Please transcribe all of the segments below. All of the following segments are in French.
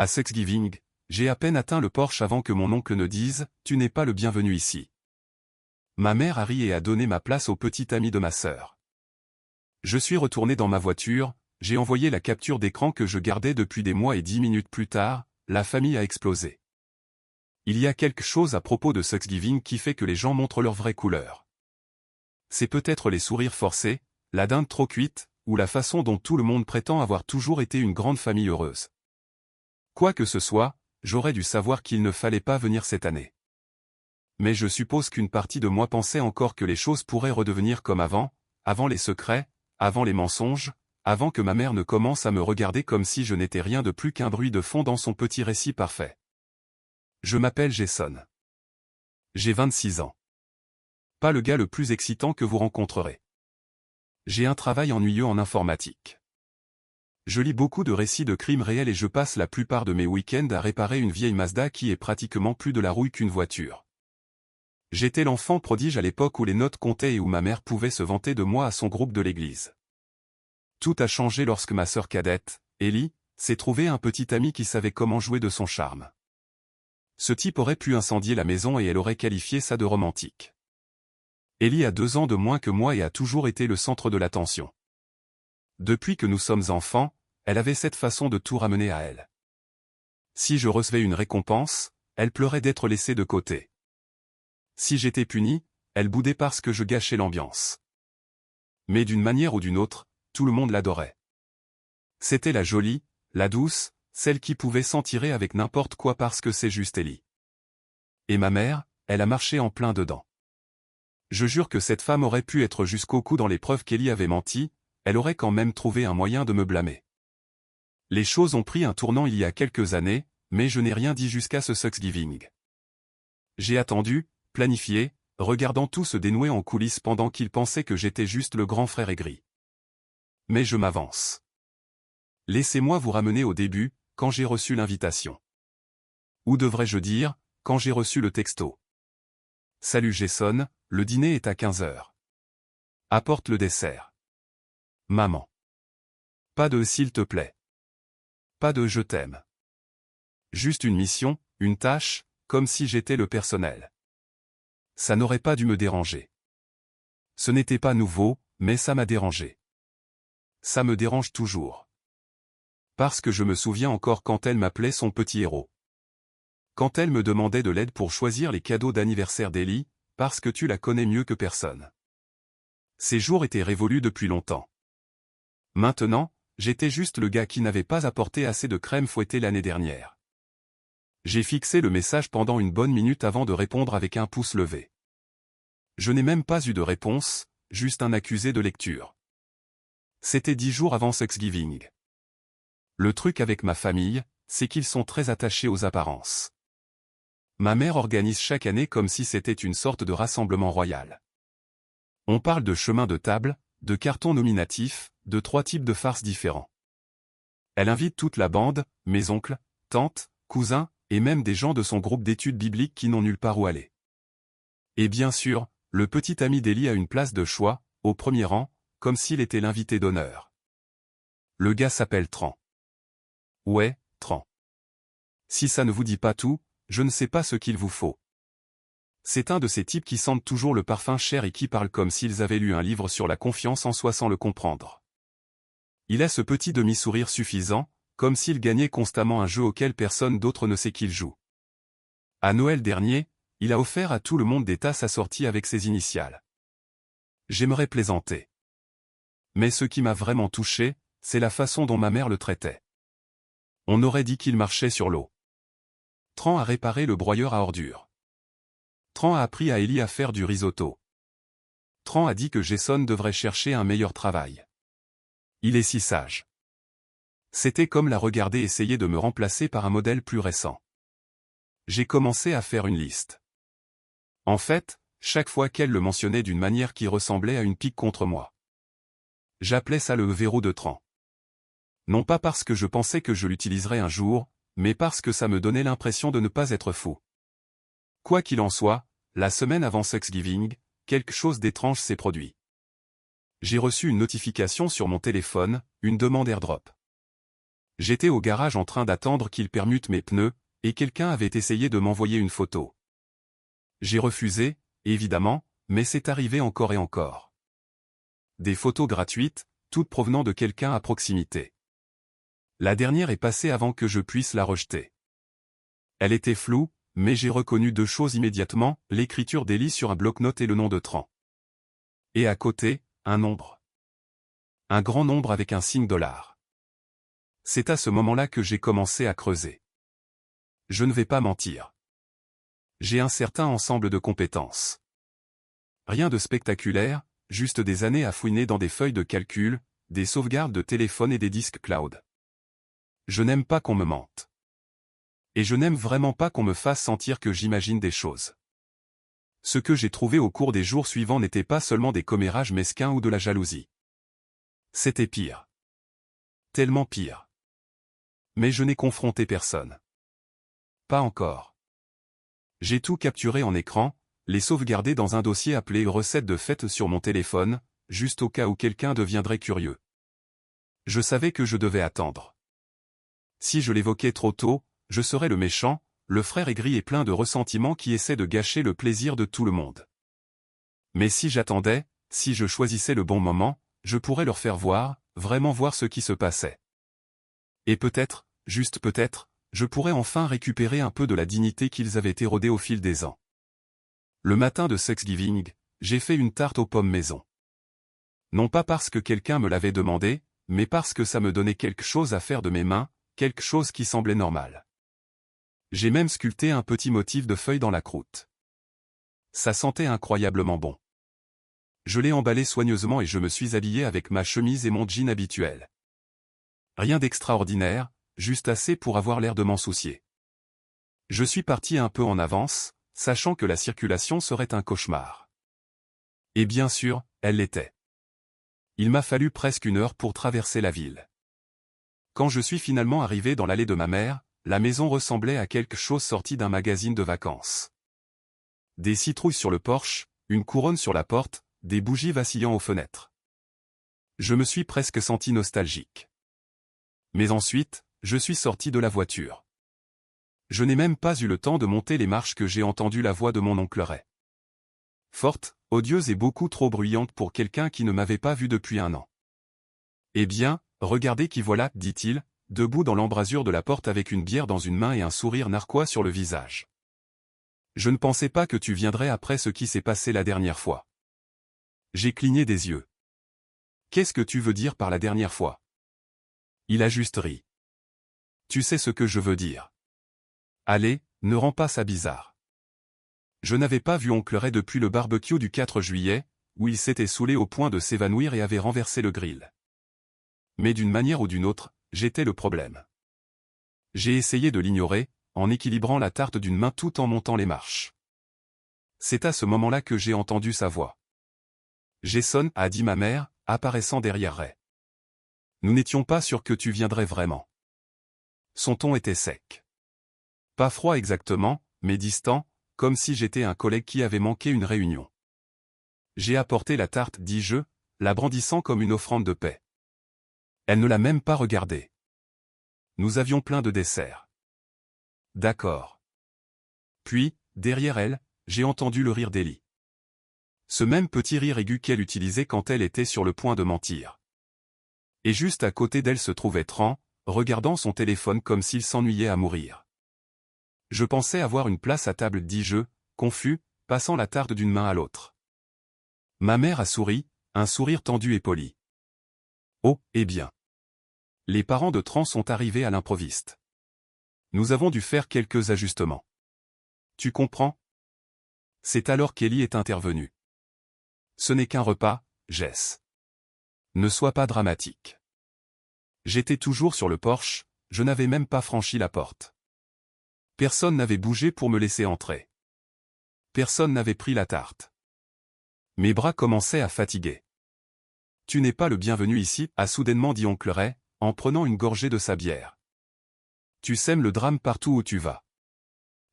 À Thanksgiving, j'ai à peine atteint le porche avant que mon oncle ne dise « Tu n'es pas le bienvenu ici ». Ma mère a ri et a donné ma place au petit ami de ma sœur. Je suis retourné dans ma voiture, j'ai envoyé la capture d'écran que je gardais depuis des mois et 10 minutes plus tard, la famille a explosé. Il y a quelque chose à propos de Thanksgiving qui fait que les gens montrent leur vraie couleur. C'est peut-être les sourires forcés, la dinde trop cuite, ou la façon dont tout le monde prétend avoir toujours été une grande famille heureuse. Quoi que ce soit, j'aurais dû savoir qu'il ne fallait pas venir cette année. Mais je suppose qu'une partie de moi pensait encore que les choses pourraient redevenir comme avant les secrets, avant les mensonges, avant que ma mère ne commence à me regarder comme si je n'étais rien de plus qu'un bruit de fond dans son petit récit parfait. Je m'appelle Jason. J'ai 26 ans. Pas le gars le plus excitant que vous rencontrerez. J'ai un travail ennuyeux en informatique. Je lis beaucoup de récits de crimes réels et je passe la plupart de mes week-ends à réparer une vieille Mazda qui est pratiquement plus de la rouille qu'une voiture. J'étais l'enfant prodige à l'époque où les notes comptaient et où ma mère pouvait se vanter de moi à son groupe de l'église. Tout a changé lorsque ma sœur cadette, Ellie, s'est trouvée un petit ami qui savait comment jouer de son charme. Ce type aurait pu incendier la maison et elle aurait qualifié ça de romantique. Ellie a 2 ans de moins que moi et a toujours été le centre de l'attention. Depuis que nous sommes enfants, elle avait cette façon de tout ramener à elle. Si je recevais une récompense, elle pleurait d'être laissée de côté. Si j'étais puni, elle boudait parce que je gâchais l'ambiance. Mais d'une manière ou d'une autre, tout le monde l'adorait. C'était la jolie, la douce, celle qui pouvait s'en tirer avec n'importe quoi parce que c'est juste Ellie. Et ma mère, elle a marché en plein dedans. Je jure que cette femme aurait pu être jusqu'au cou dans les preuves qu'Ellie avait menti, elle aurait quand même trouvé un moyen de me blâmer. Les choses ont pris un tournant il y a quelques années, mais je n'ai rien dit jusqu'à ce Thanksgiving. J'ai attendu, planifié, regardant tout se dénouer en coulisses pendant qu'il pensait que j'étais juste le grand frère aigri. Mais je m'avance. Laissez-moi vous ramener au début, quand j'ai reçu l'invitation. Ou devrais-je dire, quand j'ai reçu le texto. Salut Jason, le dîner est à 15h. Apporte le dessert. Maman. Pas de s'il te plaît. Pas de je t'aime. Juste une mission, une tâche, comme si j'étais le personnel. Ça n'aurait pas dû me déranger. Ce n'était pas nouveau, mais ça m'a dérangé. Ça me dérange toujours. Parce que je me souviens encore quand elle m'appelait son petit héros. Quand elle me demandait de l'aide pour choisir les cadeaux d'anniversaire d'Ellie, parce que tu la connais mieux que personne. Ces jours étaient révolus depuis longtemps. Maintenant, j'étais juste le gars qui n'avait pas apporté assez de crème fouettée l'année dernière. J'ai fixé le message pendant une bonne minute avant de répondre avec un pouce levé. Je n'ai même pas eu de réponse, juste un accusé de lecture. C'était 10 jours avant Thanksgiving. Le truc avec ma famille, c'est qu'ils sont très attachés aux apparences. Ma mère organise chaque année comme si c'était une sorte de rassemblement royal. On parle de chemin de table, de cartons nominatifs, de 3 types de farces différents. Elle invite toute la bande, mes oncles, tantes, cousins, et même des gens de son groupe d'études bibliques qui n'ont nulle part où aller. Et bien sûr, le petit ami d'Ellie a une place de choix, au premier rang, comme s'il était l'invité d'honneur. Le gars s'appelle Tran. Ouais, Tran. Si ça ne vous dit pas tout, je ne sais pas ce qu'il vous faut. C'est un de ces types qui sentent toujours le parfum cher et qui parlent comme s'ils avaient lu un livre sur la confiance en soi sans le comprendre. Il a ce petit demi-sourire suffisant, comme s'il gagnait constamment un jeu auquel personne d'autre ne sait qu'il joue. À Noël dernier, il a offert à tout le monde des tasses assorties avec ses initiales. J'aimerais plaisanter. Mais ce qui m'a vraiment touché, c'est la façon dont ma mère le traitait. On aurait dit qu'il marchait sur l'eau. Tran a réparé le broyeur à ordures. Tran a appris à Ellie à faire du risotto. Tran a dit que Jason devrait chercher un meilleur travail. Il est si sage. C'était comme la regarder essayer de me remplacer par un modèle plus récent. J'ai commencé à faire une liste. En fait, chaque fois qu'elle le mentionnait d'une manière qui ressemblait à une pique contre moi. J'appelais ça le verrou de Tran. Non pas parce que je pensais que je l'utiliserais un jour, mais parce que ça me donnait l'impression de ne pas être fou. Quoi qu'il en soit, la semaine avant Thanksgiving, quelque chose d'étrange s'est produit. J'ai reçu une notification sur mon téléphone, une demande AirDrop. J'étais au garage en train d'attendre qu'il permute mes pneus, et quelqu'un avait essayé de m'envoyer une photo. J'ai refusé, évidemment, mais c'est arrivé encore et encore. Des photos gratuites, toutes provenant de quelqu'un à proximité. La dernière est passée avant que je puisse la rejeter. Elle était floue, mais j'ai reconnu deux choses immédiatement, l'écriture d'Ellie sur un bloc-notes et le nom de Tran. Et à côté, un nombre. Un grand nombre avec un signe $. C'est à ce moment-là que j'ai commencé à creuser. Je ne vais pas mentir. J'ai un certain ensemble de compétences. Rien de spectaculaire, juste des années à fouiner dans des feuilles de calcul, des sauvegardes de téléphone et des disques cloud. Je n'aime pas qu'on me mente. Et je n'aime vraiment pas qu'on me fasse sentir que j'imagine des choses. Ce que j'ai trouvé au cours des jours suivants n'était pas seulement des commérages mesquins ou de la jalousie. C'était pire. Tellement pire. Mais je n'ai confronté personne. Pas encore. J'ai tout capturé en écran, les sauvegardé dans un dossier appelé « Recettes de fête » sur mon téléphone, juste au cas où quelqu'un deviendrait curieux. Je savais que je devais attendre. Si je l'évoquais trop tôt, je serais le méchant, le frère aigri et plein de ressentiment qui essaie de gâcher le plaisir de tout le monde. Mais si j'attendais, si je choisissais le bon moment, je pourrais leur faire voir, vraiment voir ce qui se passait. Et peut-être, juste peut-être, je pourrais enfin récupérer un peu de la dignité qu'ils avaient érodée au fil des ans. Le matin de Thanksgiving, j'ai fait une tarte aux pommes maison. Non pas parce que quelqu'un me l'avait demandé, mais parce que ça me donnait quelque chose à faire de mes mains, quelque chose qui semblait normal. J'ai même sculpté un petit motif de feuilles dans la croûte. Ça sentait incroyablement bon. Je l'ai emballé soigneusement et je me suis habillé avec ma chemise et mon jean habituel. Rien d'extraordinaire, juste assez pour avoir l'air de m'en soucier. Je suis parti un peu en avance, sachant que la circulation serait un cauchemar. Et bien sûr, elle l'était. Il m'a fallu presque 1 heure pour traverser la ville. Quand je suis finalement arrivé dans l'allée de ma mère, la maison ressemblait à quelque chose sorti d'un magazine de vacances. Des citrouilles sur le porche, une couronne sur la porte, des bougies vacillant aux fenêtres. Je me suis presque senti nostalgique. Mais ensuite, je suis sorti de la voiture. Je n'ai même pas eu le temps de monter les marches que j'ai entendu la voix de mon oncle Ray. Forte, odieuse et beaucoup trop bruyante pour quelqu'un qui ne m'avait pas vu depuis 1 an. Eh bien, regardez qui voilà, dit-il, debout dans l'embrasure de la porte avec une bière dans une main et un sourire narquois sur le visage. Je ne pensais pas que tu viendrais après ce qui s'est passé la dernière fois. J'ai cligné des yeux. Qu'est-ce que tu veux dire par la dernière fois? Il a juste ri. Tu sais ce que je veux dire. Allez, ne rends pas ça bizarre. Je n'avais pas vu oncle Ray depuis le barbecue du 4 juillet, où il s'était saoulé au point de s'évanouir et avait renversé le grill. Mais d'une manière ou d'une autre, j'étais le problème. J'ai essayé de l'ignorer, en équilibrant la tarte d'une main tout en montant les marches. C'est à ce moment-là que j'ai entendu sa voix. Jason, a dit ma mère, apparaissant derrière Ray. Nous n'étions pas sûrs que tu viendrais vraiment. Son ton était sec. Pas froid exactement, mais distant, comme si j'étais un collègue qui avait manqué une réunion. J'ai apporté la tarte, dis-je, la brandissant comme une offrande de paix. Elle ne l'a même pas regardée. Nous avions plein de desserts. D'accord. Puis, derrière elle, j'ai entendu le rire d'Ellie. Ce même petit rire aigu qu'elle utilisait quand elle était sur le point de mentir. Et juste à côté d'elle se trouvait Tran, regardant son téléphone comme s'il s'ennuyait à mourir. Je pensais avoir une place à table, dis-je, confus, passant la tarte d'une main à l'autre. Ma mère a souri, un sourire tendu et poli. Oh, eh bien. Les parents de Tran sont arrivés à l'improviste. Nous avons dû faire quelques ajustements. Tu comprends? C'est alors qu'Ellie est intervenue. Ce n'est qu'un repas, Jess. Ne sois pas dramatique. J'étais toujours sur le porche, je n'avais même pas franchi la porte. Personne n'avait bougé pour me laisser entrer. Personne n'avait pris la tarte. Mes bras commençaient à fatiguer. Tu n'es pas le bienvenu ici, a soudainement dit oncle Ray, en prenant une gorgée de sa bière. Tu sèmes le drame partout où tu vas.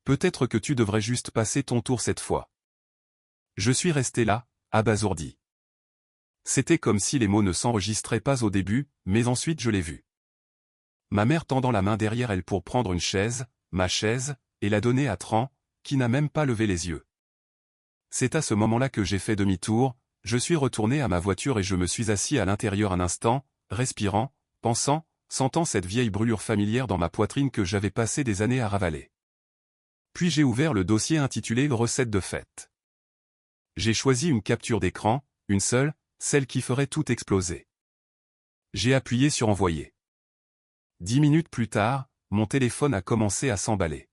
Peut-être que tu devrais juste passer ton tour cette fois. Je suis resté là, abasourdi. C'était comme si les mots ne s'enregistraient pas au début, mais ensuite je l'ai vu. Ma mère tendant la main derrière elle pour prendre une chaise, ma chaise, et la donner à Tran, qui n'a même pas levé les yeux. C'est à ce moment-là que j'ai fait demi-tour, je suis retourné à ma voiture et je me suis assis à l'intérieur un instant, respirant, pensant, sentant cette vieille brûlure familière dans ma poitrine que j'avais passé des années à ravaler. Puis j'ai ouvert le dossier intitulé « Recette de fête ». J'ai choisi une capture d'écran, une seule, celle qui ferait tout exploser. J'ai appuyé sur « Envoyer ». 10 minutes plus tard, mon téléphone a commencé à s'emballer.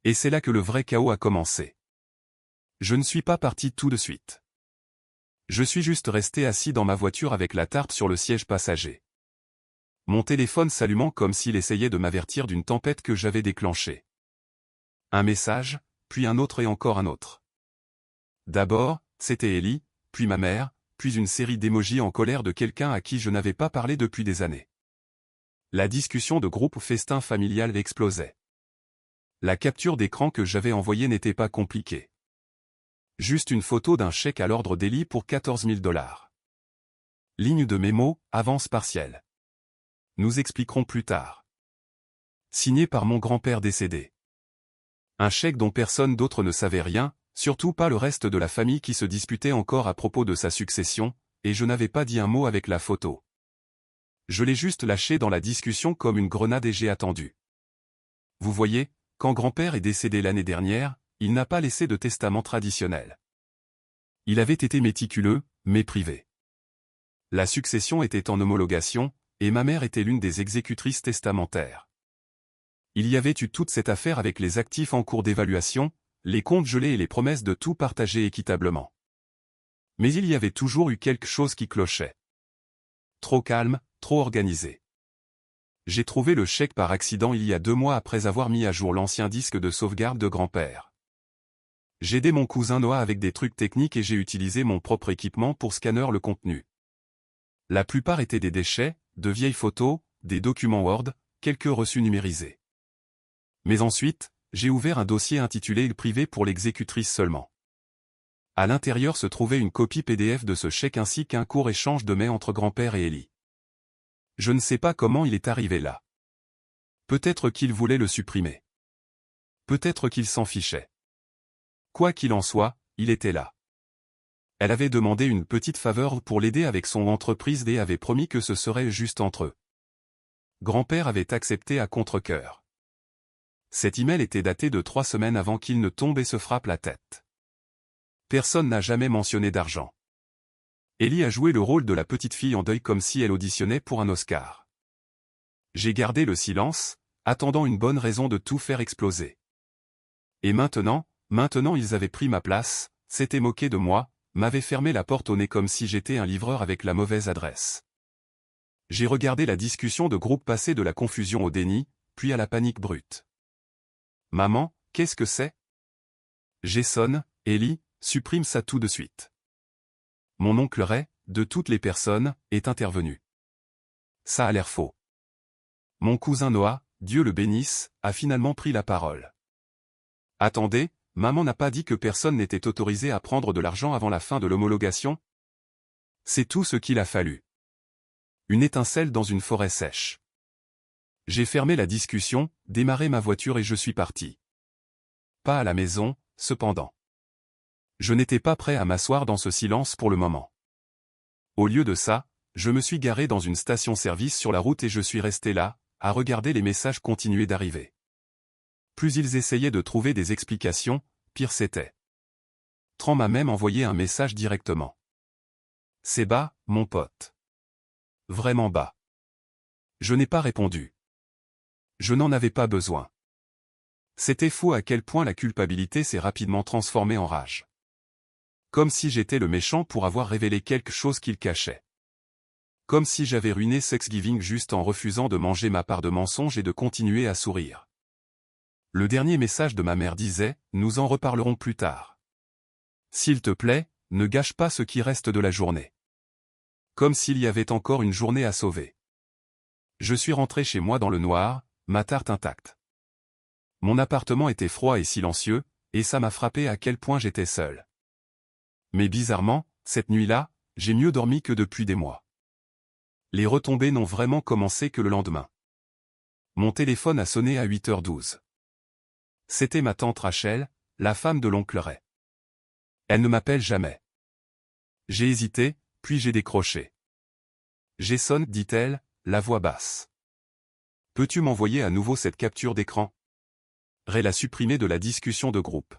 Et c'est là que le vrai chaos a commencé. Je ne suis pas parti tout de suite. Je suis juste resté assis dans ma voiture avec la tarpe sur le siège passager. Mon téléphone s'allumant comme s'il essayait de m'avertir d'une tempête que j'avais déclenchée. Un message, puis un autre et encore un autre. D'abord, c'était Ellie, puis ma mère, puis une série d'émojis en colère de quelqu'un à qui je n'avais pas parlé depuis des années. La discussion de groupe festin familial explosait. La capture d'écran que j'avais envoyée n'était pas compliquée. Juste une photo d'un chèque à l'ordre d'Ellie pour 14 000 $. Ligne de mémo, avance partielle. Nous expliquerons plus tard. Signé par mon grand-père décédé. Un chèque dont personne d'autre ne savait rien, surtout pas le reste de la famille qui se disputait encore à propos de sa succession, et je n'avais pas dit un mot avec la photo. Je l'ai juste lâché dans la discussion comme une grenade et j'ai attendu. Vous voyez, quand grand-père est décédé l'année dernière, il n'a pas laissé de testament traditionnel. Il avait été méticuleux, mais privé. La succession était en homologation, et ma mère était l'une des exécutrices testamentaires. Il y avait eu toute cette affaire avec les actifs en cours d'évaluation, les comptes gelés et les promesses de tout partager équitablement. Mais il y avait toujours eu quelque chose qui clochait. Trop calme, trop organisé. J'ai trouvé le chèque par accident il y a 2 mois après avoir mis à jour l'ancien disque de sauvegarde de grand-père. J'ai aidé mon cousin Noah avec des trucs techniques et j'ai utilisé mon propre équipement pour scanner le contenu. La plupart étaient des déchets, de vieilles photos, des documents Word, quelques reçus numérisés. Mais ensuite, j'ai ouvert un dossier intitulé « Privé pour l'exécutrice seulement ». À l'intérieur se trouvait une copie PDF de ce chèque ainsi qu'un court échange de mails entre grand-père et Ellie. Je ne sais pas comment il est arrivé là. Peut-être qu'il voulait le supprimer. Peut-être qu'il s'en fichait. Quoi qu'il en soit, il était là. Elle avait demandé une petite faveur pour l'aider avec son entreprise et avait promis que ce serait juste entre eux. Grand-père avait accepté à contre-cœur. Cet email était daté de 3 semaines avant qu'il ne tombe et se frappe la tête. Personne n'a jamais mentionné d'argent. Ellie a joué le rôle de la petite fille en deuil comme si elle auditionnait pour un Oscar. J'ai gardé le silence, attendant une bonne raison de tout faire exploser. Et maintenant ils avaient pris ma place, s'étaient moqués de moi, m'avaient fermé la porte au nez comme si j'étais un livreur avec la mauvaise adresse. J'ai regardé la discussion de groupe passer de la confusion au déni, puis à la panique brute. Maman, qu'est-ce que c'est? Jason, Ellie, supprime ça tout de suite. Mon oncle Ray, de toutes les personnes, est intervenu. Ça a l'air faux. Mon cousin Noah, Dieu le bénisse, a finalement pris la parole. Attendez, maman n'a pas dit que personne n'était autorisé à prendre de l'argent avant la fin de l'homologation? C'est tout ce qu'il a fallu. Une étincelle dans une forêt sèche. J'ai fermé la discussion, démarré ma voiture et je suis parti. Pas à la maison, cependant. Je n'étais pas prêt à m'asseoir dans ce silence pour le moment. Au lieu de ça, je me suis garé dans une station-service sur la route et je suis resté là, à regarder les messages continuer d'arriver. Plus ils essayaient de trouver des explications, pire c'était. Tran m'a même envoyé un message directement. C'est bas, mon pote. Vraiment bas. Je n'ai pas répondu. Je n'en avais pas besoin. C'était fou à quel point la culpabilité s'est rapidement transformée en rage. Comme si j'étais le méchant pour avoir révélé quelque chose qu'il cachait. Comme si j'avais ruiné Thanksgiving juste en refusant de manger ma part de mensonges et de continuer à sourire. Le dernier message de ma mère disait « Nous en reparlerons plus tard. S'il te plaît, ne gâche pas ce qui reste de la journée. » Comme s'il y avait encore une journée à sauver. Je suis rentré chez moi dans le noir, ma tarte intacte. Mon appartement était froid et silencieux, et ça m'a frappé à quel point j'étais seul. Mais bizarrement, cette nuit-là, j'ai mieux dormi que depuis des mois. Les retombées n'ont vraiment commencé que le lendemain. Mon téléphone a sonné à 8h12. C'était ma tante Rachel, la femme de l'oncle Ray. Elle ne m'appelle jamais. J'ai hésité, puis j'ai décroché. Jason, dit-elle, la voix basse. Peux-tu m'envoyer à nouveau cette capture d'écran? Ray l'a supprimée de la discussion de groupe.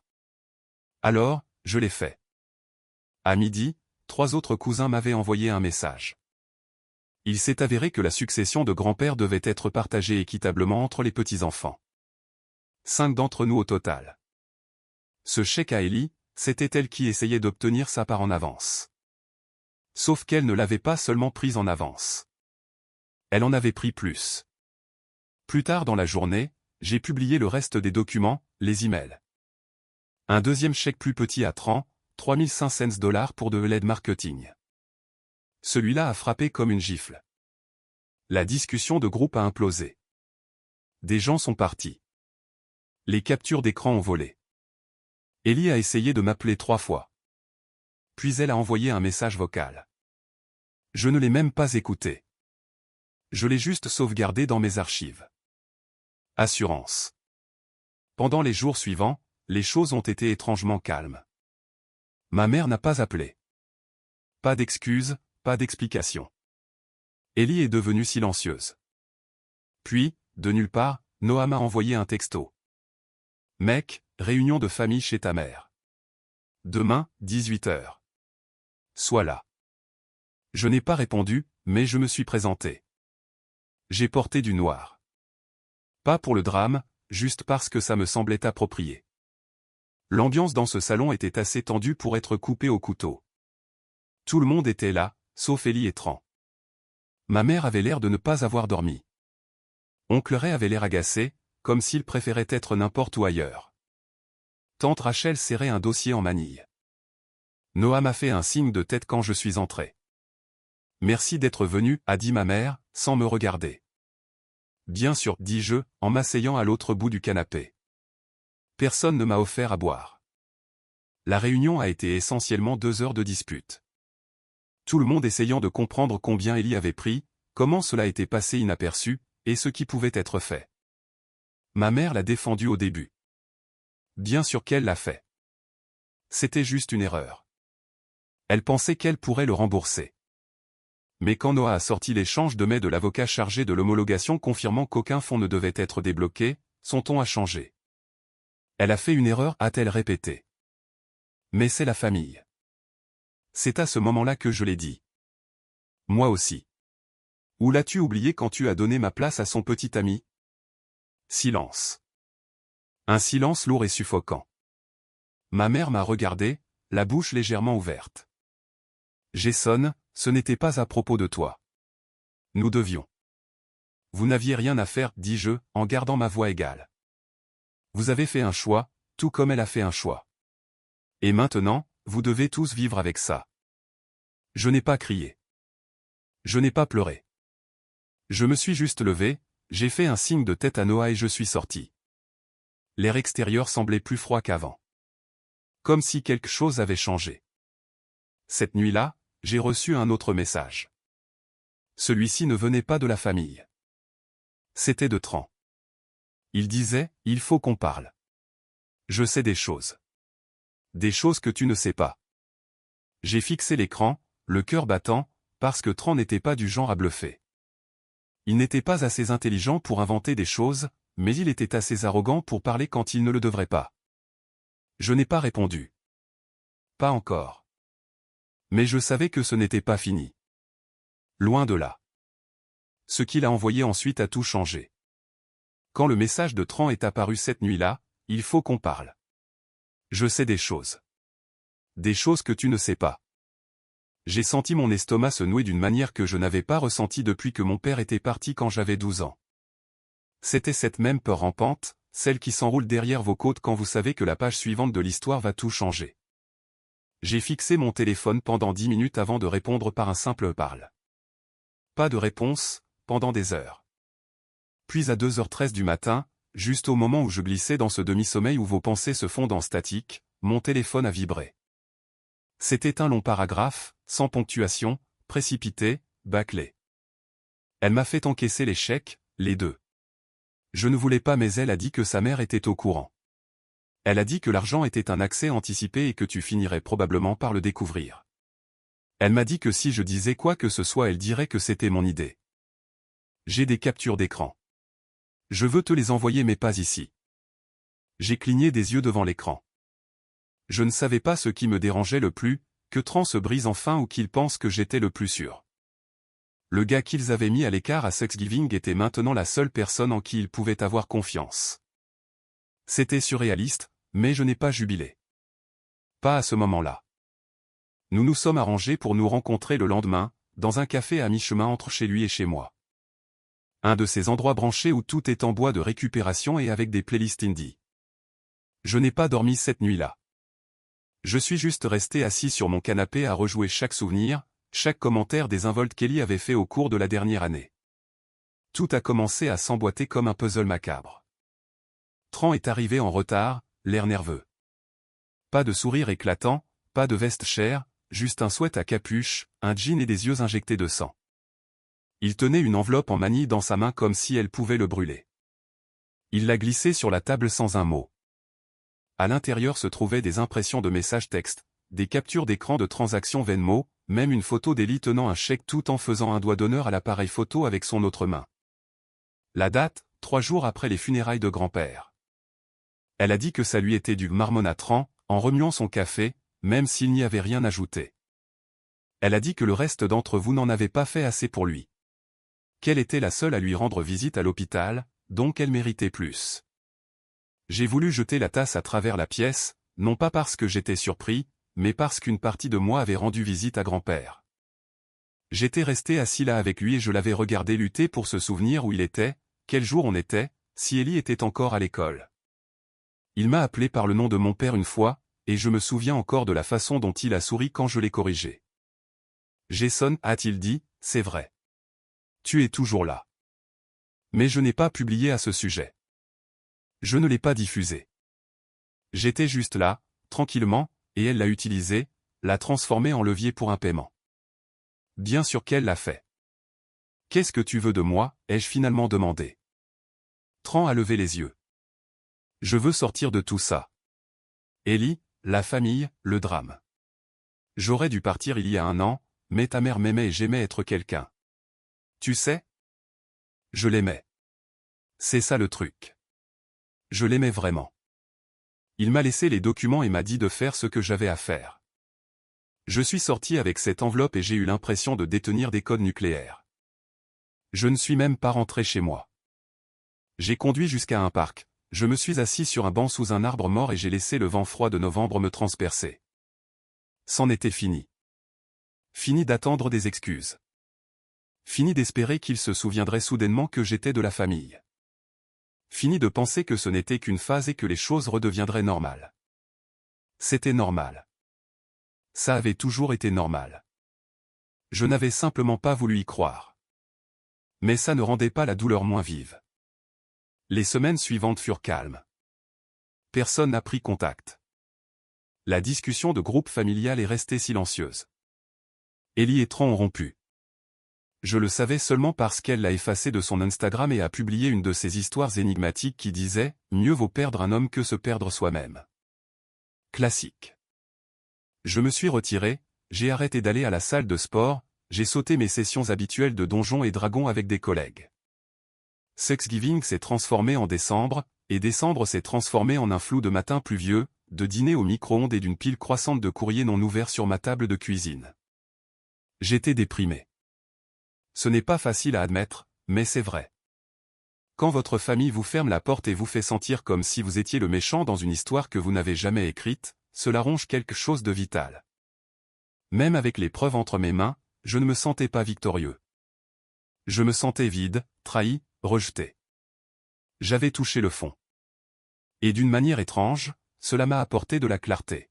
Alors, je l'ai fait. À midi, 3 autres cousins m'avaient envoyé un message. Il s'est avéré que la succession de grand-père devait être partagée équitablement entre les petits-enfants. 5 d'entre nous au total. Ce chèque à Ellie, c'était elle qui essayait d'obtenir sa part en avance. Sauf qu'elle ne l'avait pas seulement prise en avance. Elle en avait pris plus. Plus tard dans la journée, j'ai publié le reste des documents, les emails. Un deuxième chèque plus petit à 3500 $ pour de l'aide marketing. Celui-là a frappé comme une gifle. La discussion de groupe a implosé. Des gens sont partis. Les captures d'écran ont volé. Ellie a essayé de m'appeler 3 fois. Puis elle a envoyé un message vocal. Je ne l'ai même pas écouté. Je l'ai juste sauvegardé dans mes archives. Assurance. Pendant les jours suivants, les choses ont été étrangement calmes. Ma mère n'a pas appelé. Pas d'excuses, pas d'explications. Ellie est devenue silencieuse. Puis, de nulle part, Noah m'a envoyé un texto. Mec, réunion de famille chez ta mère. Demain, 18h. Sois là. Je n'ai pas répondu, mais je me suis présenté. J'ai porté du noir. Pas pour le drame, juste parce que ça me semblait approprié. L'ambiance dans ce salon était assez tendue pour être coupée au couteau. Tout le monde était là, sauf Ellie et Tran. Ma mère avait l'air de ne pas avoir dormi. Oncle Ray avait l'air agacé, comme s'il préférait être n'importe où ailleurs. Tante Rachel serrait un dossier en manille. Noah m'a fait un signe de tête quand je suis entré. Merci d'être venu, a dit ma mère, sans me regarder. Bien sûr, dis-je, en m'asseyant à l'autre bout du canapé. Personne ne m'a offert à boire. La réunion a été essentiellement 2 heures de dispute. Tout le monde essayant de comprendre combien Ellie avait pris, comment cela était passé inaperçu, et ce qui pouvait être fait. Ma mère l'a défendu au début. Bien sûr qu'elle l'a fait. C'était juste une erreur. Elle pensait qu'elle pourrait le rembourser. Mais quand Noah a sorti l'échange de mai de l'avocat chargé de l'homologation confirmant qu'aucun fonds ne devait être débloqué, son ton a changé. Elle a fait une erreur, a-t-elle répété. Mais c'est la famille. C'est à ce moment-là que je l'ai dit. Moi aussi. Où l'as-tu oublié quand tu as donné ma place à son petit ami? Silence. Un silence lourd et suffocant. Ma mère m'a regardé, la bouche légèrement ouverte. Jason, ce n'était pas à propos de toi. Nous devions. Vous n'aviez rien à faire, dis-je, en gardant ma voix égale. Vous avez fait un choix, tout comme elle a fait un choix. Et maintenant, vous devez tous vivre avec ça. Je n'ai pas crié. Je n'ai pas pleuré. Je me suis juste levé, j'ai fait un signe de tête à Noah et je suis sorti. L'air extérieur semblait plus froid qu'avant. Comme si quelque chose avait changé. Cette nuit-là, j'ai reçu un autre message. Celui-ci ne venait pas de la famille. C'était de Tran. Il disait, il faut qu'on parle. Je sais des choses. Des choses que tu ne sais pas. J'ai fixé l'écran, le cœur battant, parce que Tran n'était pas du genre à bluffer. Il n'était pas assez intelligent pour inventer des choses, mais il était assez arrogant pour parler quand il ne le devrait pas. Je n'ai pas répondu. Pas encore. Mais je savais que ce n'était pas fini. Loin de là. Ce qu'il a envoyé ensuite a tout changé. Quand le message de Tran est apparu cette nuit-là, il faut qu'on parle. Je sais des choses. Des choses que tu ne sais pas. J'ai senti mon estomac se nouer d'une manière que je n'avais pas ressentie depuis que mon père était parti quand j'avais 12 ans. C'était cette même peur rampante, celle qui s'enroule derrière vos côtes quand vous savez que la page suivante de l'histoire va tout changer. J'ai fixé mon téléphone pendant 10 minutes avant de répondre par un simple parle. Pas de réponse, pendant des heures. Puis à 2h13 du matin, juste au moment où je glissais dans ce demi-sommeil où vos pensées se fondent en statique, mon téléphone a vibré. C'était un long paragraphe, sans ponctuation, précipité, bâclé. Elle m'a fait encaisser les chèques, les deux. Je ne voulais pas mais elle a dit que sa mère était au courant. Elle a dit que l'argent était un accès anticipé et que tu finirais probablement par le découvrir. Elle m'a dit que si je disais quoi que ce soit elle dirait que c'était mon idée. J'ai des captures d'écran. Je veux te les envoyer mais pas ici. J'ai cligné des yeux devant l'écran. Je ne savais pas ce qui me dérangeait le plus, que Tran se brise enfin ou qu'il pense que j'étais le plus sûr. Le gars qu'ils avaient mis à l'écart à Thanksgiving était maintenant la seule personne en qui ils pouvaient avoir confiance. C'était surréaliste, mais je n'ai pas jubilé. Pas à ce moment-là. Nous nous sommes arrangés pour nous rencontrer le lendemain, dans un café à mi-chemin entre chez lui et chez moi. Un de ces endroits branchés où tout est en bois de récupération et avec des playlists indie. Je n'ai pas dormi cette nuit-là. Je suis juste resté assis sur mon canapé à rejouer chaque souvenir, chaque commentaire désinvolte qu'Ellie avait fait au cours de la dernière année. Tout a commencé à s'emboîter comme un puzzle macabre. Tran est arrivé en retard, l'air nerveux. Pas de sourire éclatant, pas de veste chère, juste un sweat à capuche, un jean et des yeux injectés de sang. Il tenait une enveloppe en manille dans sa main comme si elle pouvait le brûler. Il l'a glissée sur la table sans un mot. À l'intérieur se trouvaient des impressions de messages textes, des captures d'écran de transactions Venmo, même une photo d'Ellie tenant un chèque tout en faisant un doigt d'honneur à l'appareil photo avec son autre main. La date, 3 jours après les funérailles de grand-père. Elle a dit que ça lui était du marmonna Tran, en remuant son café, même s'il n'y avait rien ajouté. Elle a dit que le reste d'entre vous n'en avait pas fait assez pour lui. Qu'elle était la seule à lui rendre visite à l'hôpital, donc elle méritait plus. J'ai voulu jeter la tasse à travers la pièce, non pas parce que j'étais surpris, mais parce qu'une partie de moi avait rendu visite à grand-père. J'étais resté assis là avec lui et je l'avais regardé lutter pour se souvenir où il était, quel jour on était, si Ellie était encore à l'école. Il m'a appelé par le nom de mon père une fois, et je me souviens encore de la façon dont il a souri quand je l'ai corrigé. Jason, a-t-il dit, c'est vrai. Tu es toujours là. Mais je n'ai pas publié à ce sujet. Je ne l'ai pas diffusé. J'étais juste là, tranquillement, et elle l'a utilisé, l'a transformé en levier pour un paiement. Bien sûr qu'elle l'a fait. Qu'est-ce que tu veux de moi, ai-je finalement demandé. Tran a levé les yeux. Je veux sortir de tout ça. Ellie, la famille, le drame. J'aurais dû partir il y a 1 an, mais ta mère m'aimait et j'aimais être quelqu'un. Tu sais? Je l'aimais. C'est ça le truc. Je l'aimais vraiment. Il m'a laissé les documents et m'a dit de faire ce que j'avais à faire. Je suis sorti avec cette enveloppe et j'ai eu l'impression de détenir des codes nucléaires. Je ne suis même pas rentré chez moi. J'ai conduit jusqu'à un parc, je me suis assis sur un banc sous un arbre mort et j'ai laissé le vent froid de novembre me transpercer. C'en était fini. Fini d'attendre des excuses. Fini d'espérer qu'il se souviendrait soudainement que j'étais de la famille. Fini de penser que ce n'était qu'une phase et que les choses redeviendraient normales. C'était normal. Ça avait toujours été normal. Je n'avais simplement pas voulu y croire. Mais ça ne rendait pas la douleur moins vive. Les semaines suivantes furent calmes. Personne n'a pris contact. La discussion de groupe familial est restée silencieuse. Ellie et Tran ont rompu. Je le savais seulement parce qu'elle l'a effacé de son Instagram et a publié une de ces histoires énigmatiques qui disait « Mieux vaut perdre un homme que se perdre soi-même ». Classique. Je me suis retiré, j'ai arrêté d'aller à la salle de sport, j'ai sauté mes sessions habituelles de Donjons et Dragons avec des collègues. Thanksgiving s'est transformé en décembre, et décembre s'est transformé en un flou de matin pluvieux, de dîner au micro-ondes et d'une pile croissante de courriers non ouverts sur ma table de cuisine. J'étais déprimé. Ce n'est pas facile à admettre, mais c'est vrai. Quand votre famille vous ferme la porte et vous fait sentir comme si vous étiez le méchant dans une histoire que vous n'avez jamais écrite, cela ronge quelque chose de vital. Même avec les preuves entre mes mains, je ne me sentais pas victorieux. Je me sentais vide, trahi, rejeté. J'avais touché le fond. Et d'une manière étrange, cela m'a apporté de la clarté.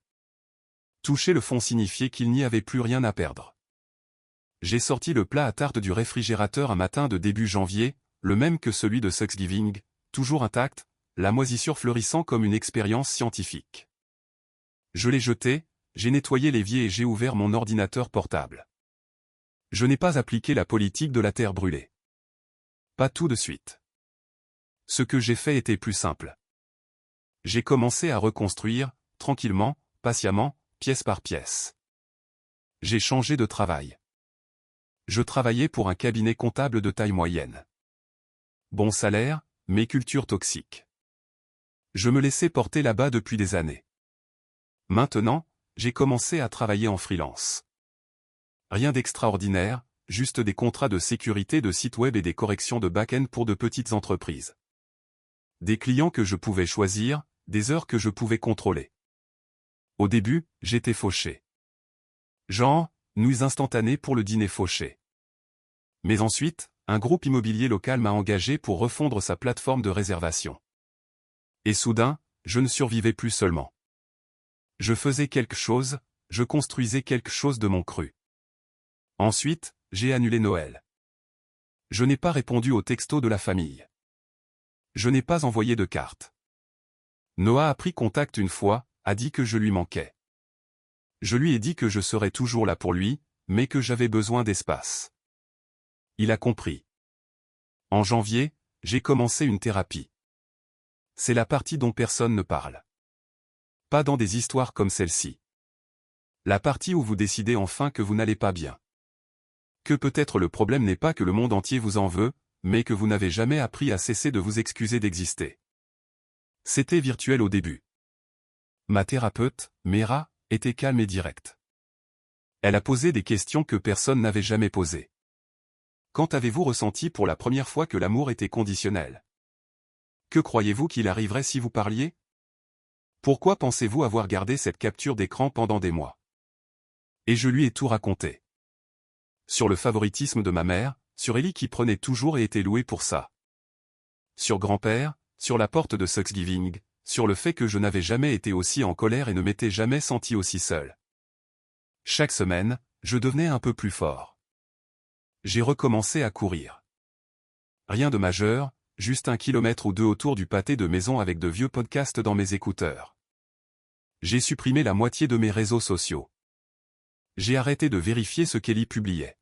Toucher le fond signifiait qu'il n'y avait plus rien à perdre. J'ai sorti le plat à tarte du réfrigérateur un matin de début janvier, le même que celui de Thanksgiving, toujours intact, la moisissure fleurissant comme une expérience scientifique. Je l'ai jeté, j'ai nettoyé l'évier et j'ai ouvert mon ordinateur portable. Je n'ai pas appliqué la politique de la terre brûlée. Pas tout de suite. Ce que j'ai fait était plus simple. J'ai commencé à reconstruire, tranquillement, patiemment, pièce par pièce. J'ai changé de travail. Je travaillais pour un cabinet comptable de taille moyenne. Bon salaire, mais culture toxique. Je me laissais porter là-bas depuis des années. Maintenant, j'ai commencé à travailler en freelance. Rien d'extraordinaire, juste des contrats de sécurité de site web et des corrections de back-end pour de petites entreprises. Des clients que je pouvais choisir, des heures que je pouvais contrôler. Au début, j'étais fauché. Genre, nuits instantanées pour le dîner fauché. Mais ensuite, un groupe immobilier local m'a engagé pour refondre sa plateforme de réservation. Et soudain, je ne survivais plus seulement. Je faisais quelque chose, je construisais quelque chose de mon cru. Ensuite, j'ai annulé Noël. Je n'ai pas répondu aux textos de la famille. Je n'ai pas envoyé de carte. Noah a pris contact une fois, a dit que je lui manquais. Je lui ai dit que je serais toujours là pour lui, mais que j'avais besoin d'espace. Il a compris. En janvier, j'ai commencé une thérapie. C'est la partie dont personne ne parle. Pas dans des histoires comme celle-ci. La partie où vous décidez enfin que vous n'allez pas bien. Que peut-être le problème n'est pas que le monde entier vous en veut, mais que vous n'avez jamais appris à cesser de vous excuser d'exister. C'était virtuel au début. Ma thérapeute, Mera, était calme et directe. Elle a posé des questions que personne n'avait jamais posées. Quand avez-vous ressenti pour la première fois que l'amour était conditionnel? Que croyez-vous qu'il arriverait si vous parliez? Pourquoi pensez-vous avoir gardé cette capture d'écran pendant des mois? Et je lui ai tout raconté. Sur le favoritisme de ma mère, sur Ellie qui prenait toujours et était louée pour ça. Sur grand-père, sur la porte de Thanksgiving, sur le fait que je n'avais jamais été aussi en colère et ne m'étais jamais senti aussi seul. Chaque semaine, je devenais un peu plus fort. J'ai recommencé à courir. Rien de majeur, juste 1 kilomètre ou 2 autour du pâté de maison avec de vieux podcasts dans mes écouteurs. J'ai supprimé la moitié de mes réseaux sociaux. J'ai arrêté de vérifier ce qu'Ellie publiait.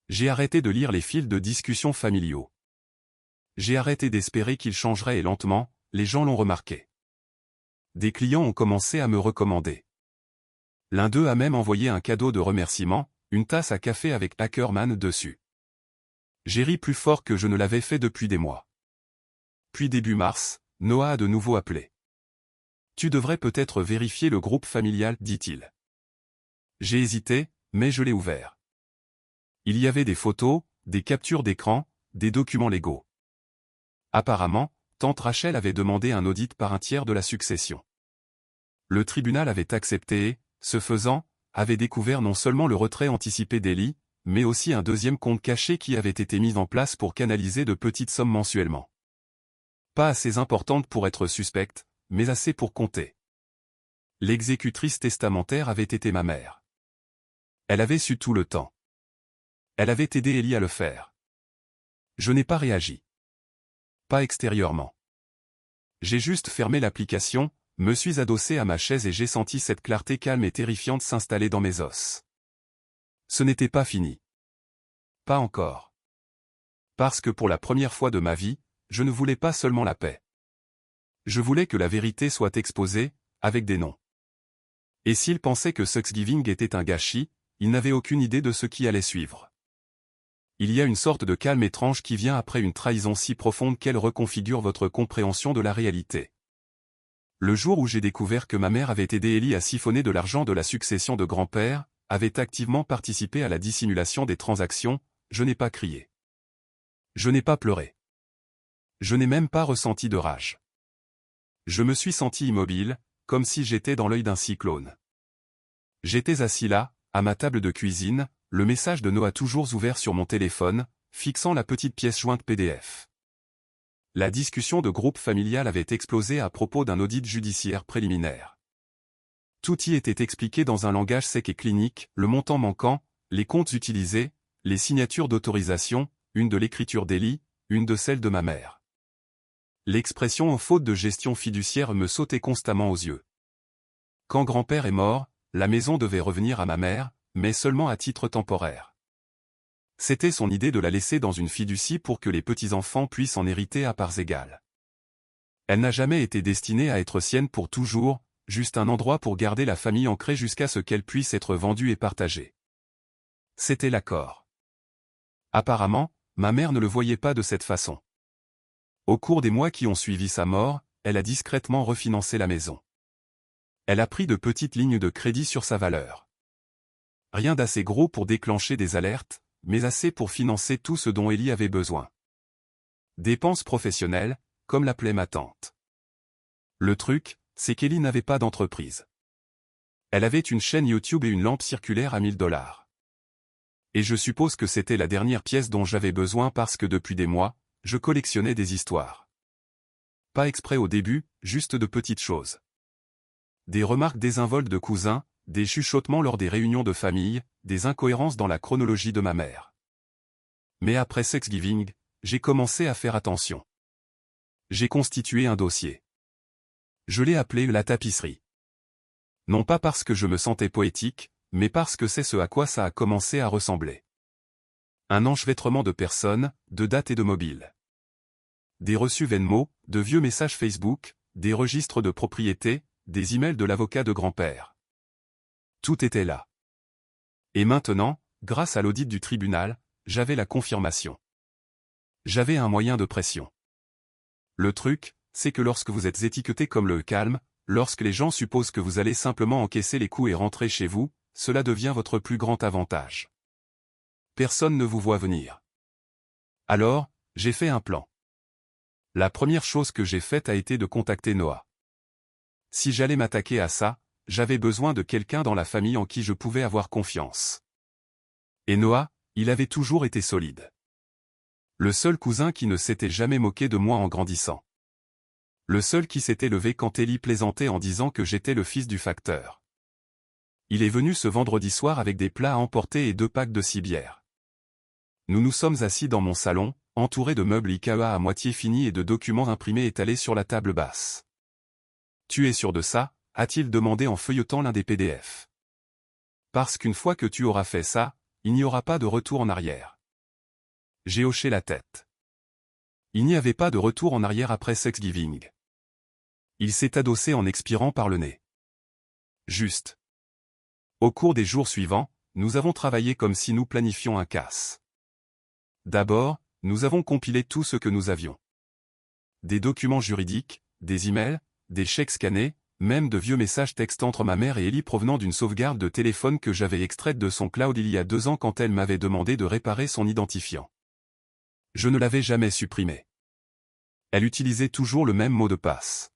J'ai arrêté de lire les fils de discussion familiaux. J'ai arrêté d'espérer qu'il changerait et lentement, les gens l'ont remarqué. Des clients ont commencé à me recommander. L'un d'eux a même envoyé un cadeau de remerciement, une tasse à café avec Ackerman dessus. J'ai ri plus fort que je ne l'avais fait depuis des mois. Puis début mars, Noah a de nouveau appelé. Tu devrais peut-être vérifier le groupe familial, dit-il. J'ai hésité, mais je l'ai ouvert. Il y avait des photos, des captures d'écran, des documents légaux. Apparemment, tante Rachel avait demandé un audit par un tiers de la succession. Le tribunal avait accepté et, ce faisant, avait découvert non seulement le retrait anticipé d'Ellie, mais aussi un deuxième compte caché qui avait été mis en place pour canaliser de petites sommes mensuellement. Pas assez importantes pour être suspectes, mais assez pour compter. L'exécutrice testamentaire avait été ma mère. Elle avait su tout le temps. Elle avait aidé Ellie à le faire. Je n'ai pas réagi. Pas extérieurement. J'ai juste fermé l'application, me suis adossé à ma chaise et j'ai senti cette clarté calme et terrifiante s'installer dans mes os. Ce n'était pas fini. Pas encore. Parce que pour la première fois de ma vie, je ne voulais pas seulement la paix. Je voulais que la vérité soit exposée, avec des noms. Et s'il pensait que Thanksgiving était un gâchis, il n'avait aucune idée de ce qui allait suivre. Il y a une sorte de calme étrange qui vient après une trahison si profonde qu'elle reconfigure votre compréhension de la réalité. Le jour où j'ai découvert que ma mère avait aidé Ellie à siphonner de l'argent de la succession de grand-père, avait activement participé à la dissimulation des transactions, je n'ai pas crié. Je n'ai pas pleuré. Je n'ai même pas ressenti de rage. Je me suis senti immobile, comme si j'étais dans l'œil d'un cyclone. J'étais assis là, à ma table de cuisine, le message de Noah toujours ouvert sur mon téléphone, fixant la petite pièce jointe PDF. La discussion de groupe familial avait explosé à propos d'un audit judiciaire préliminaire. Tout y était expliqué dans un langage sec et clinique, le montant manquant, les comptes utilisés, les signatures d'autorisation, une de l'écriture d'Ellie, une de celle de ma mère. L'expression en faute de gestion fiduciaire me sautait constamment aux yeux. Quand grand-père est mort, la maison devait revenir à ma mère, mais seulement à titre temporaire. C'était son idée de la laisser dans une fiducie pour que les petits-enfants puissent en hériter à parts égales. Elle n'a jamais été destinée à être sienne pour toujours, juste un endroit pour garder la famille ancrée jusqu'à ce qu'elle puisse être vendue et partagée. C'était l'accord. Apparemment, ma mère ne le voyait pas de cette façon. Au cours des mois qui ont suivi sa mort, elle a discrètement refinancé la maison. Elle a pris de petites lignes de crédit sur sa valeur. Rien d'assez gros pour déclencher des alertes, mais assez pour financer tout ce dont Ellie avait besoin. Dépenses professionnelles, comme l'appelait ma tante. Le truc, c'est qu'Ellie n'avait pas d'entreprise. Elle avait une chaîne YouTube et une lampe circulaire à $1000. Et je suppose que c'était la dernière pièce dont j'avais besoin parce que depuis des mois, je collectionnais des histoires. Pas exprès au début, juste de petites choses. Des remarques désinvoltes de cousins, des chuchotements lors des réunions de famille, des incohérences dans la chronologie de ma mère. Mais après Thanksgiving, j'ai commencé à faire attention. J'ai constitué un dossier. Je l'ai appelé la tapisserie. Non pas parce que je me sentais poétique, mais parce que c'est ce à quoi ça a commencé à ressembler. Un enchevêtrement de personnes, de dates et de mobiles. Des reçus Venmo, de vieux messages Facebook, des registres de propriété, des emails de l'avocat de grand-père. Tout était là. Et maintenant, grâce à l'audit du tribunal, j'avais la confirmation. J'avais un moyen de pression. Le truc, c'est que lorsque vous êtes étiqueté comme le calme, lorsque les gens supposent que vous allez simplement encaisser les coups et rentrer chez vous, cela devient votre plus grand avantage. Personne ne vous voit venir. Alors, j'ai fait un plan. La première chose que j'ai faite a été de contacter Noah. Si j'allais m'attaquer à ça, j'avais besoin de quelqu'un dans la famille en qui je pouvais avoir confiance. Et Noah, il avait toujours été solide. Le seul cousin qui ne s'était jamais moqué de moi en grandissant. Le seul qui s'était levé quand Ellie plaisantait en disant que j'étais le fils du facteur. Il est venu ce vendredi soir avec des plats à emporter et 2 packs de 6 bières. Nous nous sommes assis dans mon salon, entourés de meubles IKEA à moitié finis et de documents imprimés étalés sur la table basse. « Tu es sûr de ça ?» a-t-il demandé en feuilletant l'un des PDF. « Parce qu'une fois que tu auras fait ça, il n'y aura pas de retour en arrière. » J'ai hoché la tête. Il n'y avait pas de retour en arrière après Thanksgiving. Il s'est adossé en expirant par le nez. Juste. Au cours des jours suivants, nous avons travaillé comme si nous planifions un casse. D'abord, nous avons compilé tout ce que nous avions. Des documents juridiques, des emails, des chèques scannés, même de vieux messages textes entre ma mère et Ellie provenant d'une sauvegarde de téléphone que j'avais extraite de son cloud il y a 2 ans quand elle m'avait demandé de réparer son identifiant. Je ne l'avais jamais supprimé. Elle utilisait toujours le même mot de passe.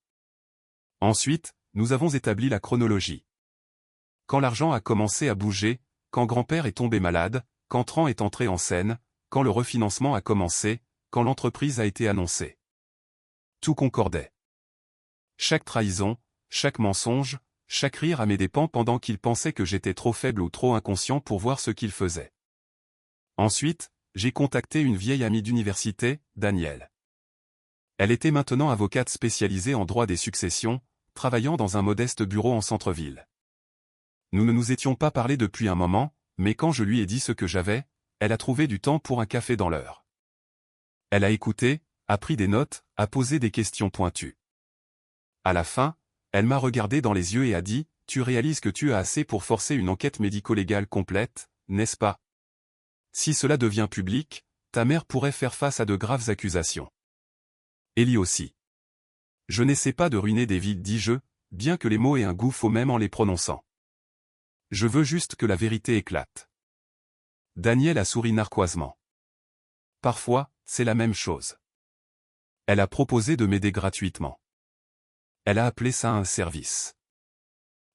Ensuite, nous avons établi la chronologie. Quand l'argent a commencé à bouger, quand grand-père est tombé malade, quand Tran est entré en scène, quand le refinancement a commencé, quand l'entreprise a été annoncée. Tout concordait. Chaque trahison, chaque mensonge, chaque rire à mes dépens pendant qu'il pensait que j'étais trop faible ou trop inconscient pour voir ce qu'il faisait. Ensuite, j'ai contacté une vieille amie d'université, Danielle. Elle était maintenant avocate spécialisée en droit des successions, travaillant dans un modeste bureau en centre-ville. Nous ne nous étions pas parlé depuis un moment, mais quand je lui ai dit ce que j'avais, elle a trouvé du temps pour un café dans l'heure. Elle a écouté, a pris des notes, a posé des questions pointues. À la fin, elle m'a regardé dans les yeux et a dit, « Tu réalises que tu as assez pour forcer une enquête médico-légale complète, n'est-ce pas? Si cela devient public, ta mère pourrait faire face à de graves accusations. » Ellie aussi. Je n'essaie pas de ruiner des vies, dis-je, bien que les mots aient un goût faux même en les prononçant. Je veux juste que la vérité éclate. Danielle a souri narquoisement. Parfois, c'est la même chose. Elle a proposé de m'aider gratuitement. Elle a appelé ça un service.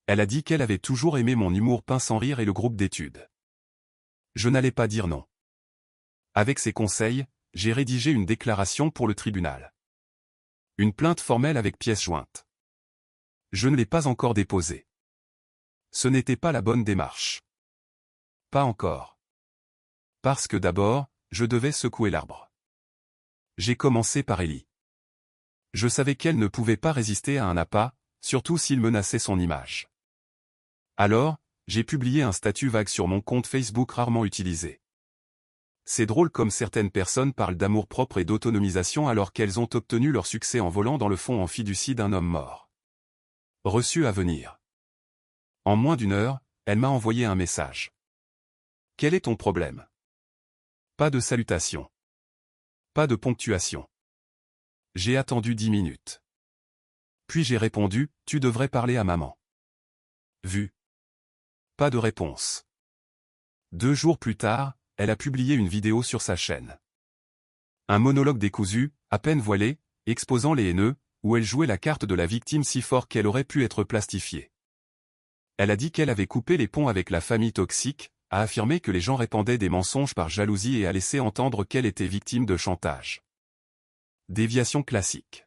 Elle a dit qu'elle avait toujours aimé mon humour pince sans rire et le groupe d'études. Je n'allais pas dire non. Avec ses conseils, j'ai rédigé une déclaration pour le tribunal. Une plainte formelle avec pièce jointe. Je ne l'ai pas encore déposée. Ce n'était pas la bonne démarche. Pas encore. Parce que d'abord, je devais secouer l'arbre. J'ai commencé par Ellie. Je savais qu'elle ne pouvait pas résister à un appât, surtout s'il menaçait son image. Alors, j'ai publié un statut vague sur mon compte Facebook rarement utilisé. C'est drôle comme certaines personnes parlent d'amour-propre et d'autonomisation alors qu'elles ont obtenu leur succès en volant dans le fond en fiducie d'un homme mort. Reçu à venir. En moins d'une heure, elle m'a envoyé un message. Quel est ton problème? Pas de salutation. Pas de ponctuation. J'ai attendu 10 minutes. Puis j'ai répondu, tu devrais parler à maman. Vu. Pas de réponse. 2 jours plus tard, elle a publié une vidéo sur sa chaîne. Un monologue décousu, à peine voilé, exposant les haineux, où elle jouait la carte de la victime si fort qu'elle aurait pu être plastifiée. Elle a dit qu'elle avait coupé les ponts avec la famille toxique, a affirmé que les gens répandaient des mensonges par jalousie et a laissé entendre qu'elle était victime de chantage. Déviation classique.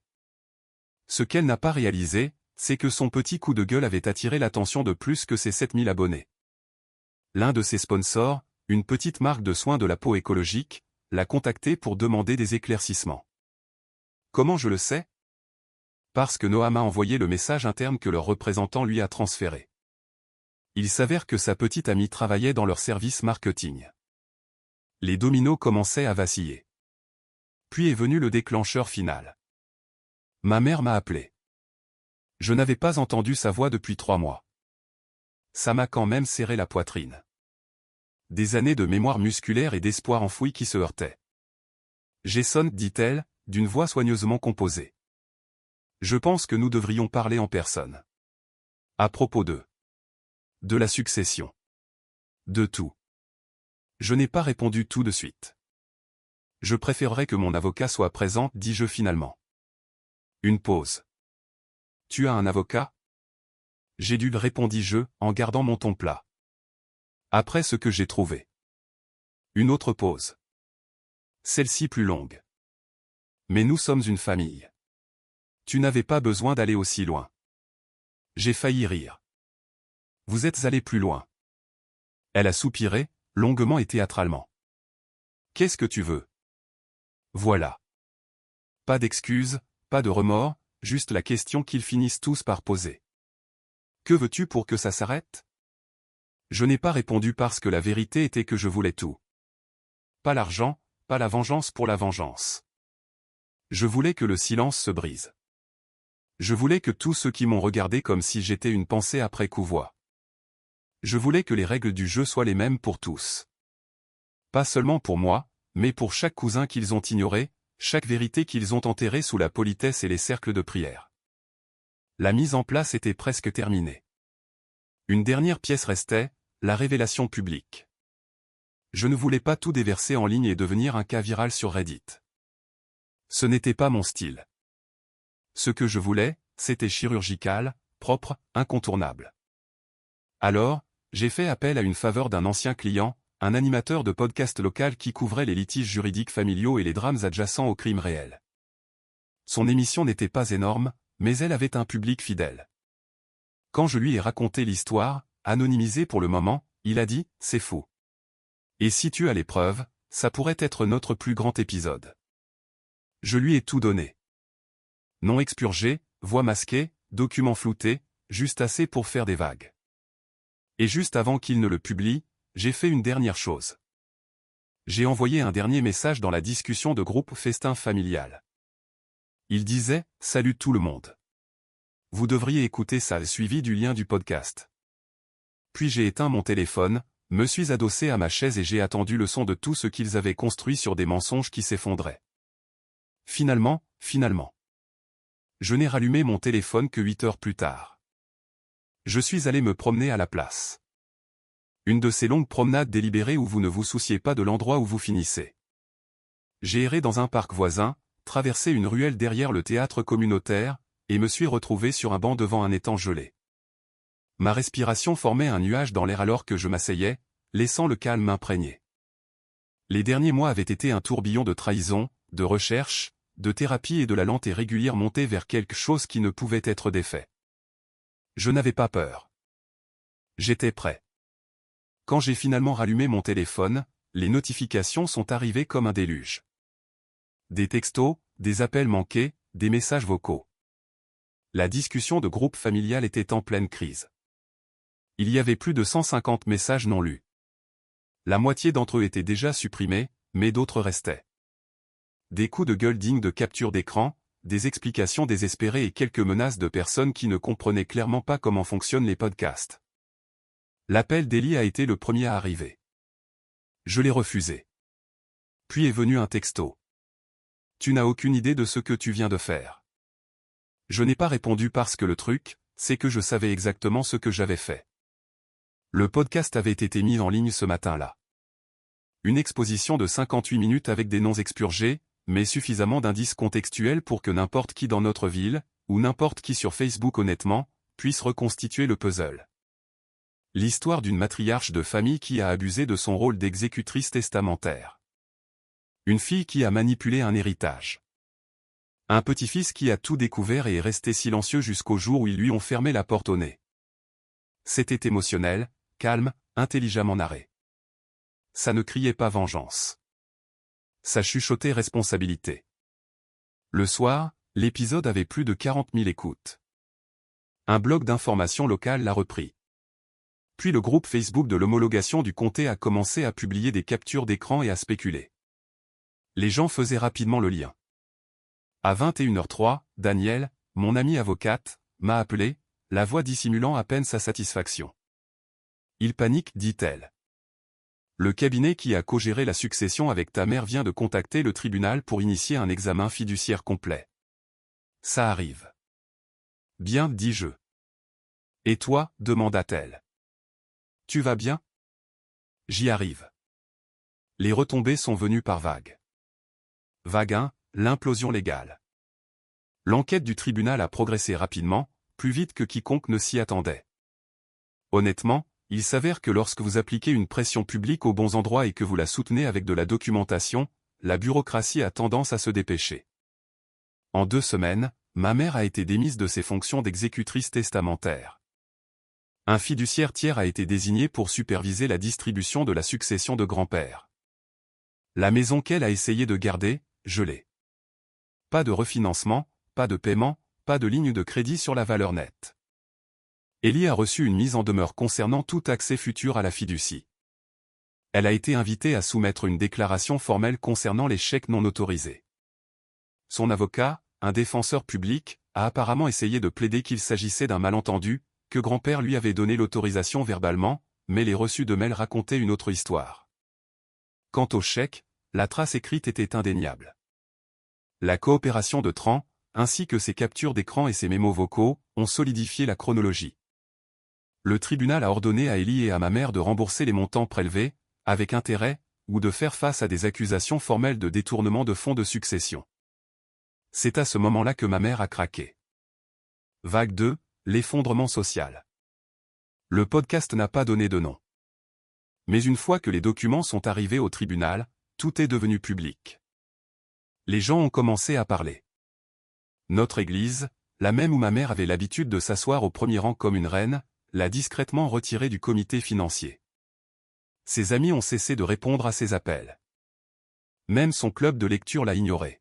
Ce qu'elle n'a pas réalisé, c'est que son petit coup de gueule avait attiré l'attention de plus que ses 7000 abonnés. L'un de ses sponsors, une petite marque de soins de la peau écologique, l'a contacté pour demander des éclaircissements. Comment je le sais? Parce que Noam a envoyé le message interne que leur représentant lui a transféré. Il s'avère que sa petite amie travaillait dans leur service marketing. Les dominos commençaient à vaciller. Puis est venu le déclencheur final. Ma mère m'a appelé. Je n'avais pas entendu sa voix depuis 3 mois. Ça m'a quand même serré la poitrine. Des années de mémoire musculaire et d'espoir enfoui qui se heurtaient. Jason, dit-elle, d'une voix soigneusement composée. Je pense que nous devrions parler en personne. À propos de la succession. De tout. Je n'ai pas répondu tout de suite. Je préférerais que mon avocat soit présent, dis-je finalement. Une pause. Tu as un avocat? J'ai dû, répondis-je, en gardant mon ton plat. Après ce que j'ai trouvé. Une autre pause. Celle-ci plus longue. Mais nous sommes une famille. Tu n'avais pas besoin d'aller aussi loin. J'ai failli rire. Vous êtes allé plus loin. Elle a soupiré, longuement et théâtralement. Qu'est-ce que tu veux? Voilà. Pas d'excuses, pas de remords, juste la question qu'ils finissent tous par poser. Que veux-tu pour que ça s'arrête? Je n'ai pas répondu parce que la vérité était que je voulais tout. Pas l'argent, pas la vengeance pour la vengeance. Je voulais que le silence se brise. Je voulais que tous ceux qui m'ont regardé comme si j'étais une pensée après coup voient. Je voulais que les règles du jeu soient les mêmes pour tous. Pas seulement pour moi, mais pour chaque cousin qu'ils ont ignoré, chaque vérité qu'ils ont enterrée sous la politesse et les cercles de prière. La mise en place était presque terminée. Une dernière pièce restait, la révélation publique. Je ne voulais pas tout déverser en ligne et devenir un cas viral sur Reddit. Ce n'était pas mon style. Ce que je voulais, c'était chirurgical, propre, incontournable. Alors, j'ai fait appel à une faveur d'un ancien client, un animateur de podcast local qui couvrait les litiges juridiques familiaux et les drames adjacents aux crimes réels. Son émission n'était pas énorme, mais elle avait un public fidèle. Quand je lui ai raconté l'histoire, anonymisée pour le moment, il a dit, c'est fou. Et si tu as les preuves, ça pourrait être notre plus grand épisode. Je lui ai tout donné. Nom expurgé, voix masquée, documents floutés, juste assez pour faire des vagues. Et juste avant qu'il ne le publie, j'ai fait une dernière chose. J'ai envoyé un dernier message dans la discussion de groupe Festin familial. Il disait « Salut tout le monde. Vous devriez écouter ça » suivi du lien du podcast. Puis j'ai éteint mon téléphone, me suis adossé à ma chaise et j'ai attendu le son de tout ce qu'ils avaient construit sur des mensonges qui s'effondraient. Finalement. Je n'ai rallumé mon téléphone que 8 heures plus tard. Je suis allé me promener à la place. Une de ces longues promenades délibérées où vous ne vous souciez pas de l'endroit où vous finissez. J'ai erré dans un parc voisin, traversé une ruelle derrière le théâtre communautaire, et me suis retrouvé sur un banc devant un étang gelé. Ma respiration formait un nuage dans l'air alors que je m'asseyais, laissant le calme m'imprégner. Les derniers mois avaient été un tourbillon de trahison, de recherche, de thérapie et de la lente et régulière montée vers quelque chose qui ne pouvait être défait. Je n'avais pas peur. J'étais prêt. Quand j'ai finalement rallumé mon téléphone, les notifications sont arrivées comme un déluge. Des textos, des appels manqués, des messages vocaux. La discussion de groupe familial était en pleine crise. Il y avait plus de 150 messages non lus. La moitié d'entre eux étaient déjà supprimés, mais d'autres restaient. Des coups de gueule dignes de capture d'écran, des explications désespérées et quelques menaces de personnes qui ne comprenaient clairement pas comment fonctionnent les podcasts. L'appel d'Ellie a été le premier à arriver. Je l'ai refusé. Puis est venu un texto. Tu n'as aucune idée de ce que tu viens de faire. Je n'ai pas répondu parce que le truc, c'est que je savais exactement ce que j'avais fait. Le podcast avait été mis en ligne ce matin-là. Une exposition de 58 minutes avec des noms expurgés, mais suffisamment d'indices contextuels pour que n'importe qui dans notre ville, ou n'importe qui sur Facebook honnêtement, puisse reconstituer le puzzle. L'histoire d'une matriarche de famille qui a abusé de son rôle d'exécutrice testamentaire. Une fille qui a manipulé un héritage. Un petit-fils qui a tout découvert et est resté silencieux jusqu'au jour où ils lui ont fermé la porte au nez. C'était émotionnel, calme, intelligemment narré. Ça ne criait pas vengeance. Ça chuchotait responsabilité. Le soir, l'épisode avait plus de 40 000 écoutes. Un blog d'information locale l'a repris. Puis le groupe Facebook de l'homologation du comté a commencé à publier des captures d'écran et à spéculer. Les gens faisaient rapidement le lien. À 21h03, Danielle, mon amie avocate, m'a appelé, la voix dissimulant à peine sa satisfaction. Il panique, dit-elle. Le cabinet qui a co-géré la succession avec ta mère vient de contacter le tribunal pour initier un examen fiduciaire complet. Ça arrive. Bien, dis-je. Et toi, demanda-t-elle. Tu vas bien? J'y arrive. Les retombées sont venues par vagues. Vague 1, l'implosion légale. L'enquête du tribunal a progressé rapidement, plus vite que quiconque ne s'y attendait. Honnêtement, il s'avère que lorsque vous appliquez une pression publique aux bons endroits et que vous la soutenez avec de la documentation, la bureaucratie a tendance à se dépêcher. En 2 semaines, ma mère a été démise de ses fonctions d'exécutrice testamentaire. Un fiduciaire tiers a été désigné pour superviser la distribution de la succession de grand-père. La maison qu'elle a essayé de garder, je l'ai. Pas de refinancement, pas de paiement, pas de ligne de crédit sur la valeur nette. Ellie a reçu une mise en demeure concernant tout accès futur à la fiducie. Elle a été invitée à soumettre une déclaration formelle concernant les chèques non autorisés. Son avocat, un défenseur public, a apparemment essayé de plaider qu'il s'agissait d'un malentendu, que grand-père lui avait donné l'autorisation verbalement, mais les reçus de mail racontaient une autre histoire. Quant au chèque, la trace écrite était indéniable. La coopération de Tran, ainsi que ses captures d'écran et ses mémos vocaux, ont solidifié la chronologie. Le tribunal a ordonné à Ellie et à ma mère de rembourser les montants prélevés, avec intérêt, ou de faire face à des accusations formelles de détournement de fonds de succession. C'est à ce moment-là que ma mère a craqué. Vague 2, l'effondrement social. Le podcast n'a pas donné de nom. Mais une fois que les documents sont arrivés au tribunal, tout est devenu public. Les gens ont commencé à parler. Notre église, la même où ma mère avait l'habitude de s'asseoir au premier rang comme une reine, l'a discrètement retirée du comité financier. Ses amis ont cessé de répondre à ses appels. Même son club de lecture l'a ignoré.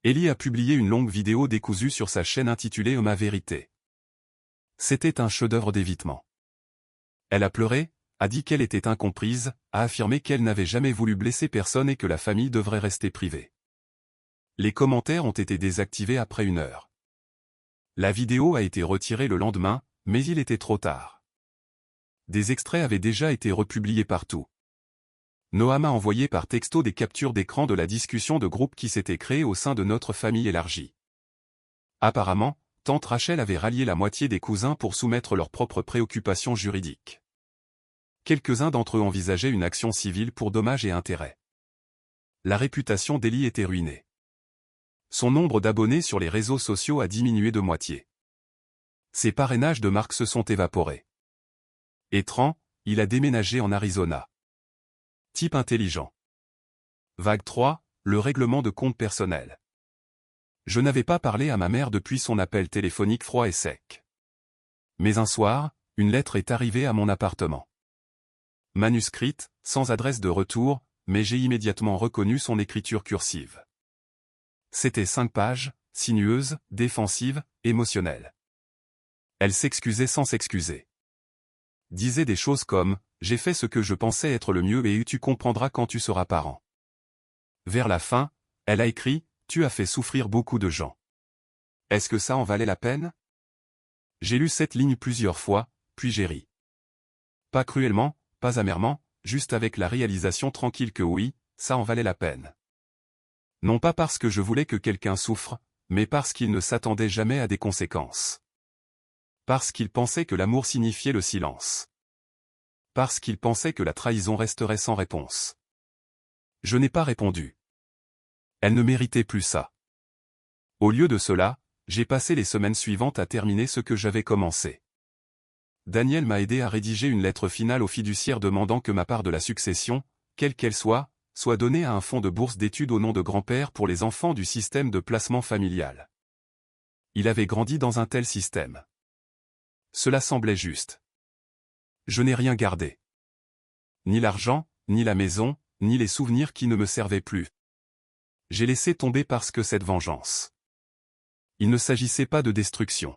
Ellie a publié une longue vidéo décousue sur sa chaîne intitulée Ma vérité. C'était un chef-d'œuvre d'évitement. Elle a pleuré, a dit qu'elle était incomprise, a affirmé qu'elle n'avait jamais voulu blesser personne et que la famille devrait rester privée. Les commentaires ont été désactivés après 1 heure. La vidéo a été retirée le lendemain, mais il était trop tard. Des extraits avaient déjà été republiés partout. Noam a envoyé par texto des captures d'écran de la discussion de groupe qui s'était créée au sein de notre famille élargie. Apparemment, tante Rachel avait rallié la moitié des cousins pour soumettre leurs propres préoccupations juridiques. Quelques-uns d'entre eux envisageaient une action civile pour dommages et intérêts. La réputation d'Ellie était ruinée. Son nombre d'abonnés sur les réseaux sociaux a diminué de moitié. Ses parrainages de marque se sont évaporés. Et Tran, il a déménagé en Arizona. Type intelligent. Vague 3, le règlement de compte personnel. Je n'avais pas parlé à ma mère depuis son appel téléphonique froid et sec. Mais un soir, une lettre est arrivée à mon appartement. Manuscrite, sans adresse de retour, mais j'ai immédiatement reconnu son écriture cursive. C'était 5 pages, sinueuse, défensive, émotionnelle. Elle s'excusait sans s'excuser. Disait des choses comme « J'ai fait ce que je pensais être le mieux et tu comprendras quand tu seras parent ». Vers la fin, elle a écrit « Tu as fait souffrir beaucoup de gens. Est-ce que ça en valait la peine ?» J'ai lu cette ligne plusieurs fois, puis j'ai ri. Pas cruellement, pas amèrement, juste avec la réalisation tranquille que oui, ça en valait la peine. Non pas parce que je voulais que quelqu'un souffre, mais parce qu'il ne s'attendait jamais à des conséquences. Parce qu'il pensait que l'amour signifiait le silence. Parce qu'il pensait que la trahison resterait sans réponse. Je n'ai pas répondu. Elle ne méritait plus ça. Au lieu de cela, j'ai passé les semaines suivantes à terminer ce que j'avais commencé. Daniel m'a aidé à rédiger une lettre finale au fiduciaire demandant que ma part de la succession, quelle qu'elle soit donnée à un fonds de bourse d'études au nom de grand-père pour les enfants du système de placement familial. Il avait grandi dans un tel système. Cela semblait juste. Je n'ai rien gardé. Ni l'argent, ni la maison, ni les souvenirs qui ne me servaient plus. J'ai laissé tomber parce que cette vengeance. Il ne s'agissait pas de destruction.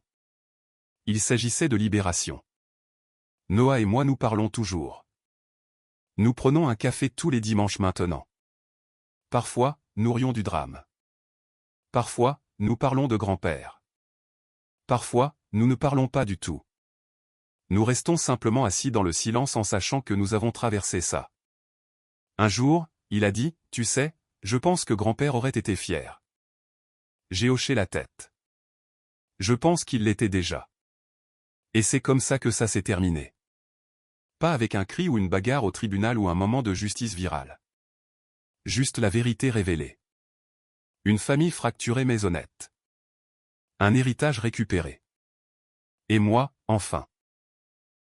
Il s'agissait de libération. Noah et moi nous parlons toujours. Nous prenons un café tous les dimanches maintenant. Parfois, nous rions du drame. Parfois, nous parlons de grand-père. Parfois, nous ne parlons pas du tout. Nous restons simplement assis dans le silence en sachant que nous avons traversé ça. Un jour, il a dit, « Tu sais, je pense que grand-père aurait été fier. » J'ai hoché la tête. Je pense qu'il l'était déjà. Et c'est comme ça que ça s'est terminé. Pas avec un cri ou une bagarre au tribunal ou un moment de justice virale. Juste la vérité révélée. Une famille fracturée mais honnête. Un héritage récupéré. Et moi, enfin.